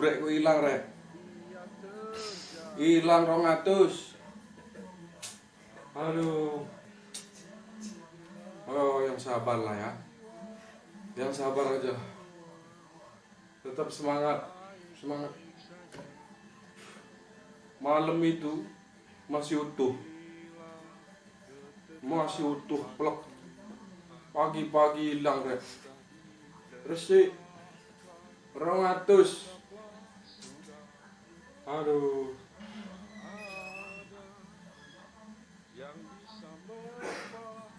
subrek ku ilang rek. Ilang 200. Aduh. Oh, yang sabar lah ya. Yang sabar aja. Tetap semangat. Semangat. Malam itu masih utuh. Masih utuh plek. Pagi-pagi hilang rek. Resik 200. Aduh.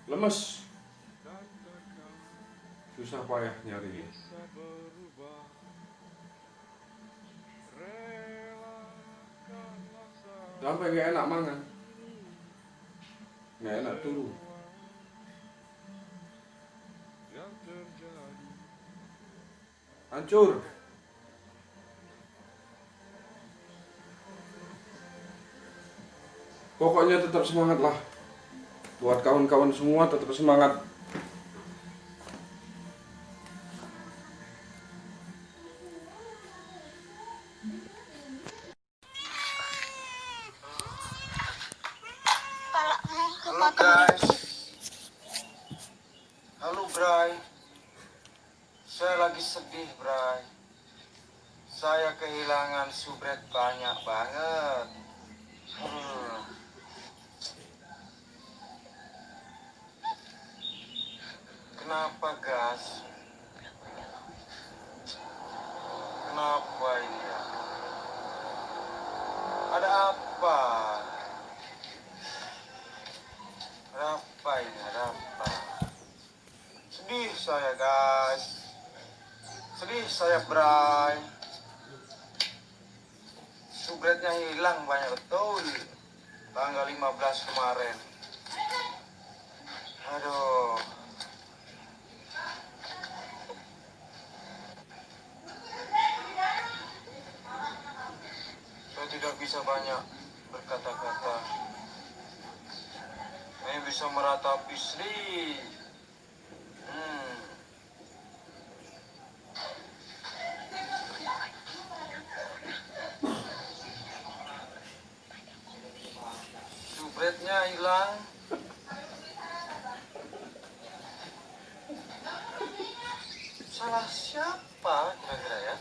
Lemes. Susah payah nyari. Sampai gak enak mangan. Gak enak turun. Hancur. Pokoknya tetap semangat lah. Buat kawan-kawan semua tetap semangat. Halo guys. Halo Bray. Saya lagi sedih Bray. Saya kehilangan subret banyak banget. Kenapa gas? Kenapa ini ya? Ada apa? Ada apa ini? Ada apa? Sedih saya guys. Sedih saya Bray. Subretnya hilang banyak betul. Tanggal 15 kemarin. Aduh. Saya tidak bisa banyak berkata-kata. Saya bisa meratapi sedih. Subretnya hilang. Salah siapa kira-kira ya?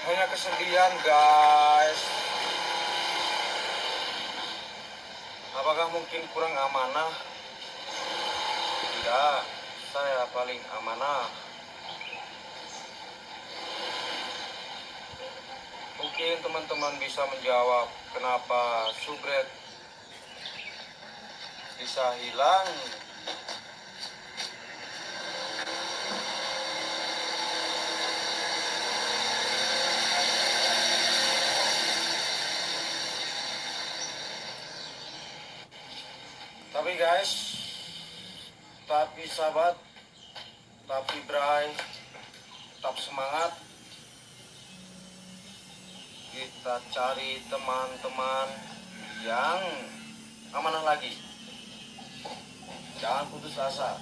Hanya kesedihan guys. Apakah mungkin kurang amanah? Tidak, saya paling amanah. Mungkin teman-teman bisa menjawab kenapa subret bisa hilang. Tapi guys, tapi sahabat, tapi Bray, tetap semangat. Kita cari teman-teman yang amanah lagi. Jangan putus asa.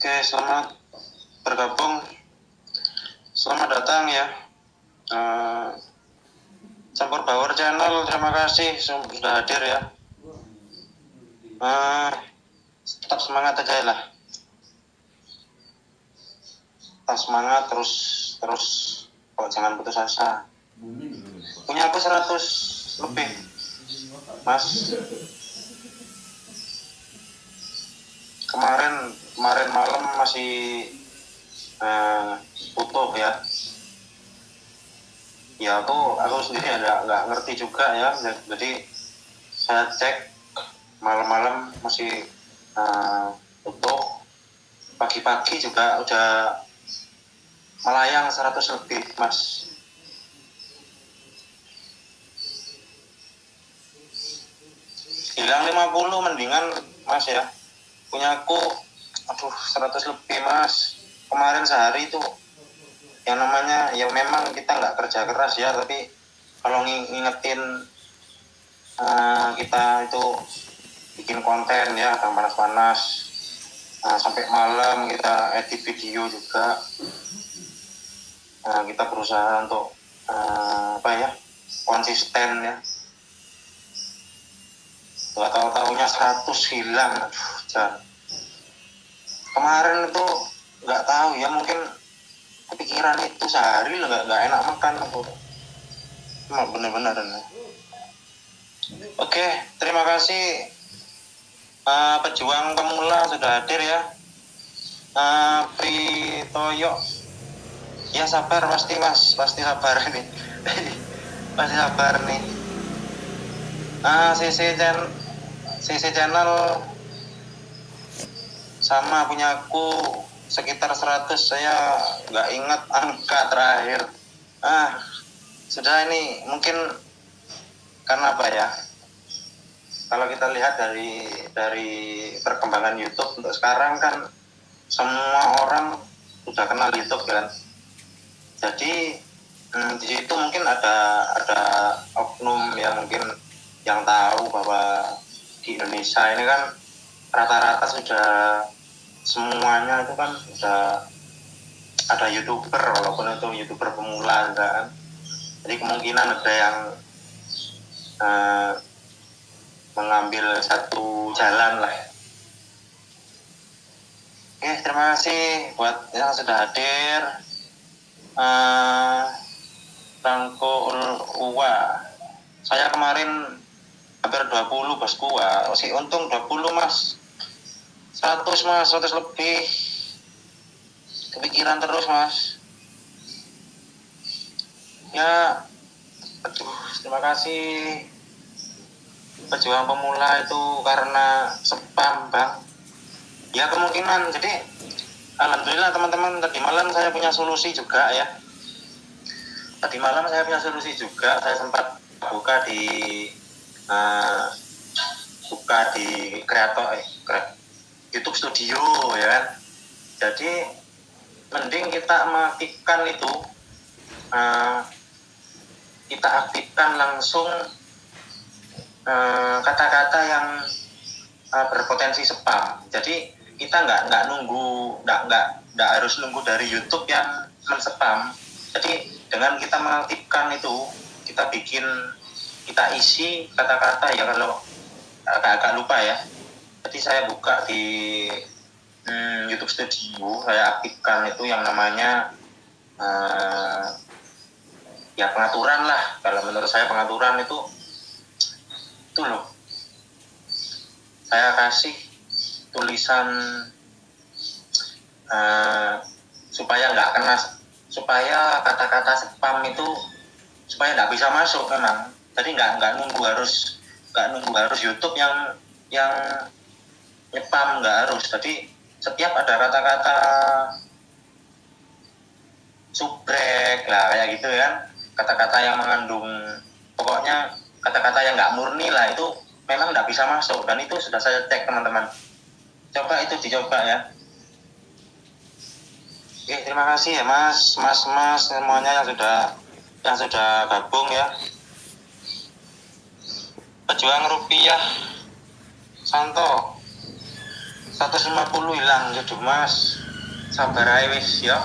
Oke, selamat bergabung. Selamat datang ya. Campur Power Channel, terima kasih sudah hadir ya. Tetap semangat aja lah. Tetap semangat terus kok jangan putus asa. Punya aku 100 lebih, Mas. Kemarin malam masih utuh ya. Ya aku sendiri nggak ngerti juga ya. Jadi saya cek malam masih utuh. Pagi-pagi juga udah melayang 100 lebih, Mas. mendingan mas ya. Punya aku, aduh 100 lebih mas. Kemarin sehari itu yang namanya ya memang kita nggak kerja keras ya, tapi kalau ngingetin kita itu bikin konten ya, yang panas-panas, sampai malam kita edit video juga, kita berusaha untuk konsisten ya. Nggak tahu-tahunya 100 hilang, aduh jangan. Kemarin itu nggak tahu ya, mungkin kepikiran itu sehari lah nggak enak makan aku. Cuma bener-bener. Oke, terima kasih pejuang pemula sudah hadir ya. Pritoyo, ya sabar pasti mas, pasti sabar nih, pasti sabar nih. CC channel sama punya aku sekitar 100, saya nggak ingat angka terakhir. Sudah ini mungkin karena apa ya, kalau kita lihat dari perkembangan YouTube untuk sekarang kan semua orang sudah kenal YouTube kan. Jadi di situ mungkin ada oknum yang mungkin yang tahu bahwa di Indonesia ini kan rata-rata sudah semuanya itu kan sudah ada YouTuber, walaupun itu YouTuber pemula kan. Jadi kemungkinan ada yang mengambil satu jalan lah. Oke, terima kasih buat yang sudah hadir. Rangko Uwa, saya kemarin hampir 20 bosku, masih untung 20 mas. 100 mas, 100 lebih. Kepikiran terus mas. Ya, aduh, terima kasih pejuang pemula itu karena spam bang. Ya kemungkinan, jadi alhamdulillah teman-teman, tadi malam saya punya solusi juga ya. Saya sempat buka di YouTube Studio ya kan. Jadi mending kita mengaktifkan itu, kita aktifkan langsung kata-kata yang berpotensi spam. Jadi kita nggak harus nunggu dari YouTube yang men-spam. Jadi dengan kita mengaktifkan itu, kita isi kata-kata ya, kalau agak lupa ya. Jadi saya buka di YouTube Studio, saya aktifkan itu yang namanya ya pengaturan lah. Kalau menurut saya pengaturan itu loh. Saya kasih tulisan supaya nggak kena, supaya kata-kata spam itu supaya nggak bisa masuk memang. Jadi nggak nunggu harus YouTube yang nyepam, nggak harus. Jadi setiap ada kata-kata subrek lah kayak gitu kan, kata-kata yang mengandung, pokoknya kata-kata yang nggak murni lah, itu memang nggak bisa masuk. Dan itu sudah saya cek teman-teman, coba itu dicoba ya. Oke, terima kasih ya mas semuanya yang sudah gabung ya. Pejuang rupiah Santo 150 hilang jodoh mas, sabar aja wis ya.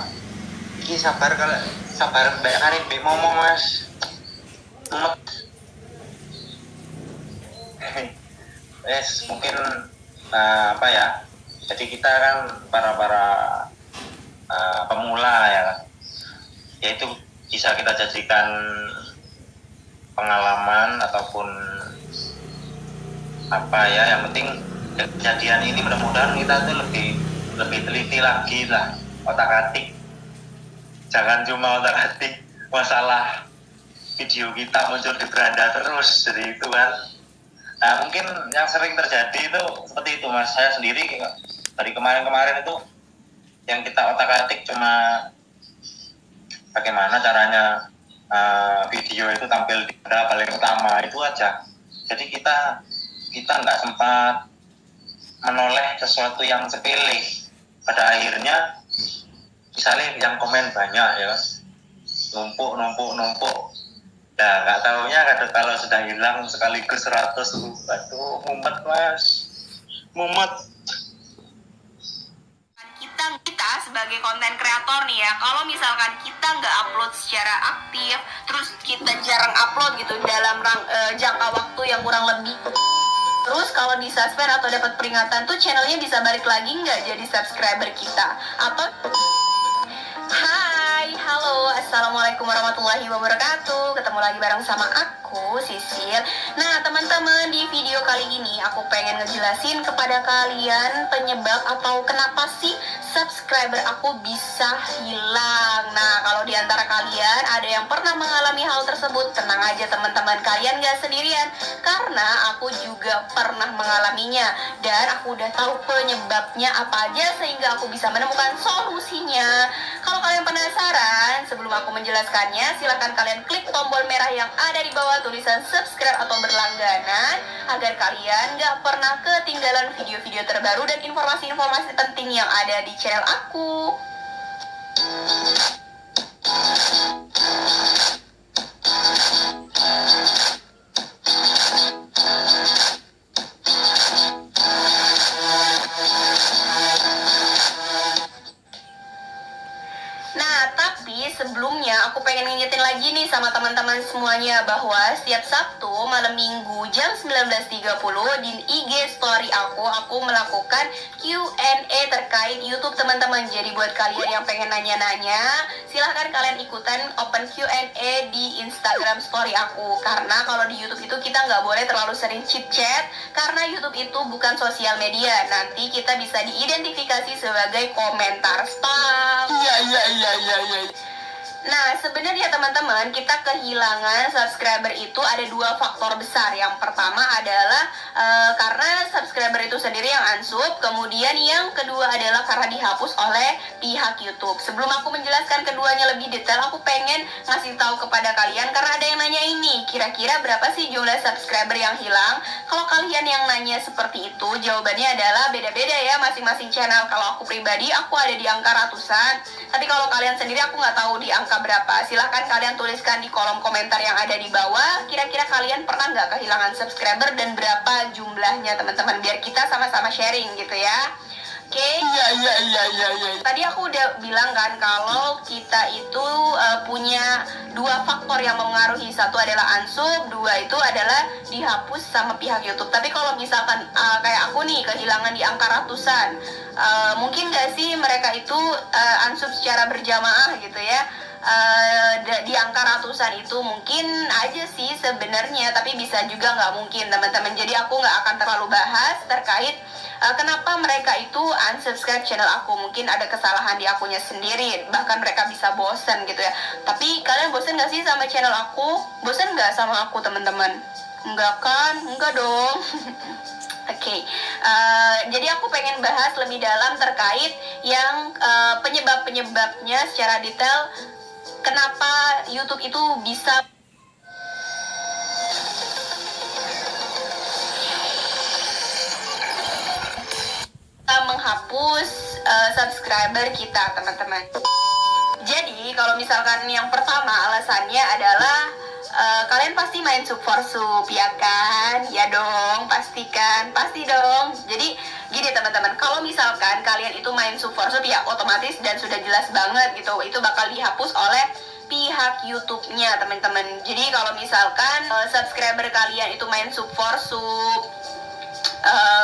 Iki sabar mbak Karin mbak ngomong mas. Mungkin apa ya, jadi kita kan para pemula ya, yaitu bisa kita jadikan pengalaman ataupun apa ya, yang penting kejadian ini mudah-mudahan kita tuh lebih teliti lagi lah, otak-atik, jangan cuma otak-atik masalah video kita muncul di beranda terus, jadi itu kan. Nah mungkin yang sering terjadi itu seperti itu mas. Saya sendiri dari kemarin itu yang kita otak-atik cuma bagaimana caranya video itu tampil di beranda paling utama, itu aja. Jadi kita kita nggak sempat menoleh sesuatu yang sepele. Pada akhirnya misalnya yang komen banyak ya, numpuk. Nah, nggak taunya kalau sudah hilang sekaligus 100, aduh, mumet mas, mumet. Kita sebagai konten kreator nih ya, kalau misalkan kita nggak upload secara aktif, terus kita jarang upload gitu dalam jangka waktu yang kurang lebih, terus kalau di suspend atau dapat peringatan tuh channelnya bisa balik lagi nggak jadi subscriber kita. Atau hai, halo, assalamualaikum warahmatullahi wabarakatuh. Ketemu lagi bareng sama aku, Sisil. Nah teman-teman, di video kali ini aku pengen ngejelasin kepada kalian penyebab atau kenapa sih subscriber aku bisa hilang. Nah kalau diantara kalian ada yang pernah mengalami hal tersebut, tenang aja teman-teman, kalian gak sendirian, karena aku juga pernah mengalaminya. Dan aku udah tahu penyebabnya apa aja sehingga aku bisa menemukan solusinya. Kalau kalian penasaran, sebelum aku menjelaskannya, silahkan kalian klik tombol merah yang ada di bawah tulisan subscribe atau berlangganan, agar kalian gak pernah ketinggalan video-video terbaru dan informasi-informasi penting yang ada di channel aku. Sebelumnya aku pengen ngingetin lagi nih sama teman-teman semuanya bahwa setiap Sabtu malam Minggu jam 19.30 di IG story aku melakukan Q&A terkait YouTube teman-teman. Jadi buat kalian yang pengen nanya-nanya, silahkan kalian ikutan open Q&A di Instagram story aku. Karena kalau di YouTube itu kita nggak boleh terlalu sering chit-chat, karena YouTube itu bukan sosial media. Nanti kita bisa diidentifikasi sebagai komentar spam. Iya. Nah, sebenarnya teman-teman, kita kehilangan subscriber itu ada dua faktor besar. Yang pertama adalah karena subscriber itu sendiri yang unsub. Kemudian yang kedua adalah karena dihapus oleh pihak YouTube. Sebelum aku menjelaskan keduanya lebih detail, aku pengen ngasih tahu kepada kalian, karena ada yang nanya ini, kira-kira berapa sih jumlah subscriber yang hilang? Kalau kalian yang nanya seperti itu, jawabannya adalah beda-beda ya masing-masing channel. Kalau aku pribadi, aku ada di angka ratusan. Tapi kalau kalian sendiri, aku nggak tahu di angka berapa. Silahkan kalian tuliskan di kolom komentar yang ada di bawah, kira-kira kalian pernah nggak kehilangan subscriber dan berapa jumlahnya teman-teman, biar kita sama-sama sharing gitu ya. Oke. Iya. Tadi aku udah bilang kan kalau kita itu punya dua faktor yang mempengaruhi. Satu adalah unsub, dua itu adalah dihapus sama pihak YouTube. Tapi kalau misalkan kayak aku nih kehilangan di angka ratusan, mungkin nggak sih mereka itu unsub secara berjamaah gitu ya? Di angka ratusan itu mungkin aja sih sebenarnya, tapi bisa juga nggak mungkin teman-teman. Jadi aku nggak akan terlalu bahas terkait kenapa mereka itu unsubscribe channel aku. Mungkin ada kesalahan di akunya sendiri, bahkan mereka bisa bosen gitu ya. Tapi kalian bosen gak sih sama channel aku? Bosen gak sama aku teman-teman? Enggak kan? Enggak dong. Oke. Jadi aku pengen bahas lebih dalam terkait yang penyebab-penyebabnya secara detail, kenapa YouTube itu bisa menghapus subscriber kita teman-teman. Jadi kalau misalkan yang pertama alasannya adalah kalian pasti main sub for sub ya kan? Ya dong, pasti dong. Jadi gini teman-teman, kalau misalkan kalian itu main sub for sub ya otomatis dan sudah jelas banget gitu, itu bakal dihapus oleh pihak YouTube-nya teman-teman. Jadi kalau misalkan subscriber kalian itu main sub for sub,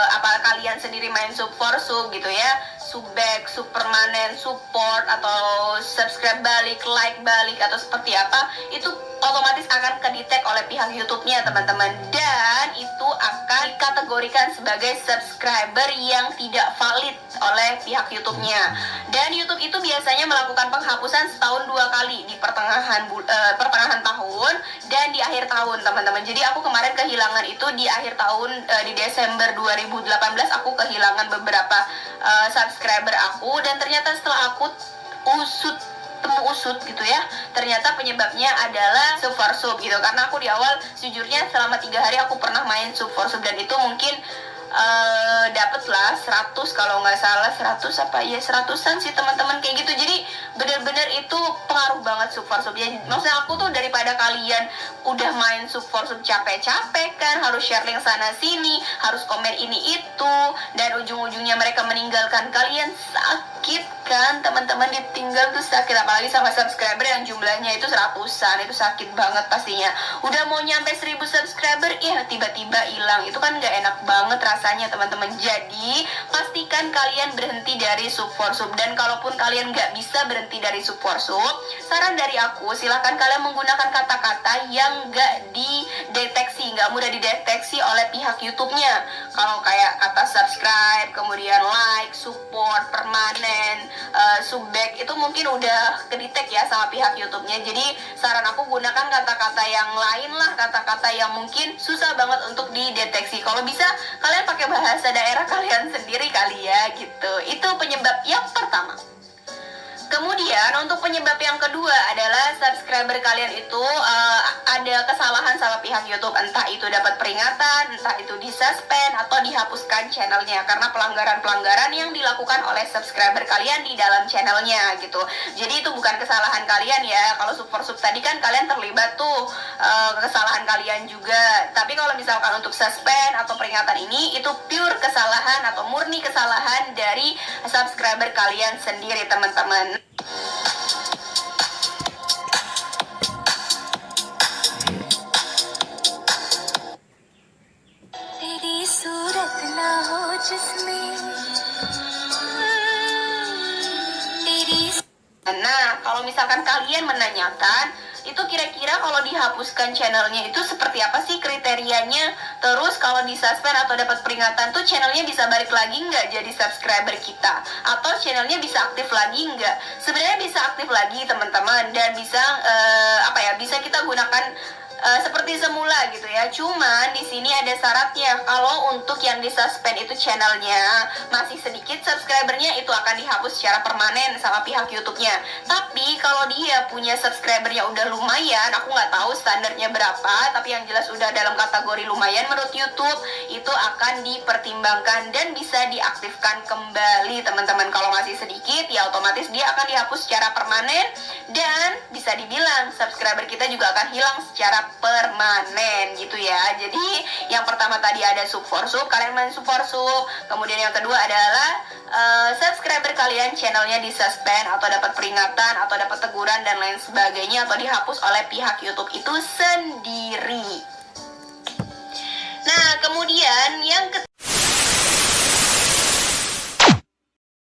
apa kalian sendiri main sub for sub gitu ya, sub back, sub permanen, support, atau subscribe balik, like balik, atau seperti apa, itu otomatis akan kedetek oleh pihak YouTube-nya teman-teman, dan itu akan dikategorikan sebagai subscriber yang tidak valid oleh pihak YouTube-nya. Dan YouTube itu biasanya melakukan penghapusan setahun 2 kali, di pertengahan tahun dan di akhir tahun teman-teman. Jadi aku kemarin kehilangan itu di akhir tahun, di Desember 2018 aku kehilangan beberapa subscriber aku, dan ternyata setelah aku usut temu usut gitu ya. Ternyata penyebabnya adalah Subversive gitu. Karena aku di awal sejujurnya selama 3 hari aku pernah main Subversive, dan itu mungkin dapatlah 100 kalau nggak salah, 100 apa ya, 100-an sih teman-teman kayak gitu. Jadi bener-bener itu pengaruh banget Subversive ya. Maksudnya aku tuh daripada kalian udah main Subversive capek-capek kan, harus share link sana sini, harus komen ini itu, dan ujung-ujungnya mereka meninggalkan kalian, sakit kan teman-teman. Ditinggal tuh sakit, apalagi sama subscriber yang jumlahnya itu 100-an, itu sakit banget pastinya. Udah mau nyampe 1000 subscriber, tiba-tiba hilang, itu kan nggak enak banget rasanya teman-teman. Jadi pastikan kalian berhenti dari Subversive, dan kalaupun kalian nggak bisa berhenti dari Subversive, saran dari aku silahkan kalian menggunakan kata-kata yang nggak dideteksi, nggak mudah dideteksi oleh pihak YouTube-nya. Kalau kayak kata subscribe, kemudian like, support, permanen, subback, itu mungkin udah kedetek ya sama pihak YouTube-nya. Jadi saran aku gunakan kata-kata yang lain lah, kata-kata yang mungkin susah banget untuk dideteksi. Kalau bisa kalian pakai bahasa daerah kalian sendiri kali ya gitu. Itu penyebab yang pertama. Kemudian untuk penyebab yang kedua adalah subscriber kalian itu ada kesalahan sama pihak YouTube, entah itu dapat peringatan, entah itu disuspend atau dihapuskan channelnya karena pelanggaran-pelanggaran yang dilakukan oleh subscriber kalian di dalam channelnya gitu. Jadi itu bukan kesalahan kalian ya. Kalau Subversive tadi kan kalian terlibat tuh kesalahan kalian juga. Tapi kalau misalkan untuk suspend atau peringatan ini, itu pure kesalahan atau murni kesalahan dari subscriber kalian sendiri teman-teman. Nah, kalau misalkan kalian menanyakan, itu kira-kira kalau dihapuskan channelnya itu seperti apa sih kriterianya? Terus kalau disuspend atau dapat peringatan tuh channelnya bisa balik lagi nggak jadi subscriber kita? Atau channelnya bisa aktif lagi nggak? Sebenarnya bisa aktif lagi teman-teman, dan bisa bisa kita gunakan seperti semula gitu ya. Cuman di sini ada syaratnya. Kalau untuk yang disuspend itu channelnya masih sedikit subscribernya, itu akan dihapus secara permanen sama pihak YouTube-nya. Tapi kalau dia punya subscribernya udah lumayan, aku nggak tahu standarnya berapa, tapi yang jelas udah dalam kategori lumayan menurut YouTube, itu akan dipertimbangkan dan bisa diaktifkan kembali teman-teman. Kalau masih sedikit ya otomatis dia akan dihapus secara permanen, dan bisa dibilang subscriber kita juga akan hilang secara permanen gitu ya. Jadi yang pertama tadi ada Subversive, kalian main Subversive. Kemudian yang kedua adalah subscriber kalian channelnya disuspend atau dapat peringatan atau dapat teguran dan lain sebagainya, atau dihapus oleh pihak YouTube itu sendiri. Nah kemudian yang ketiga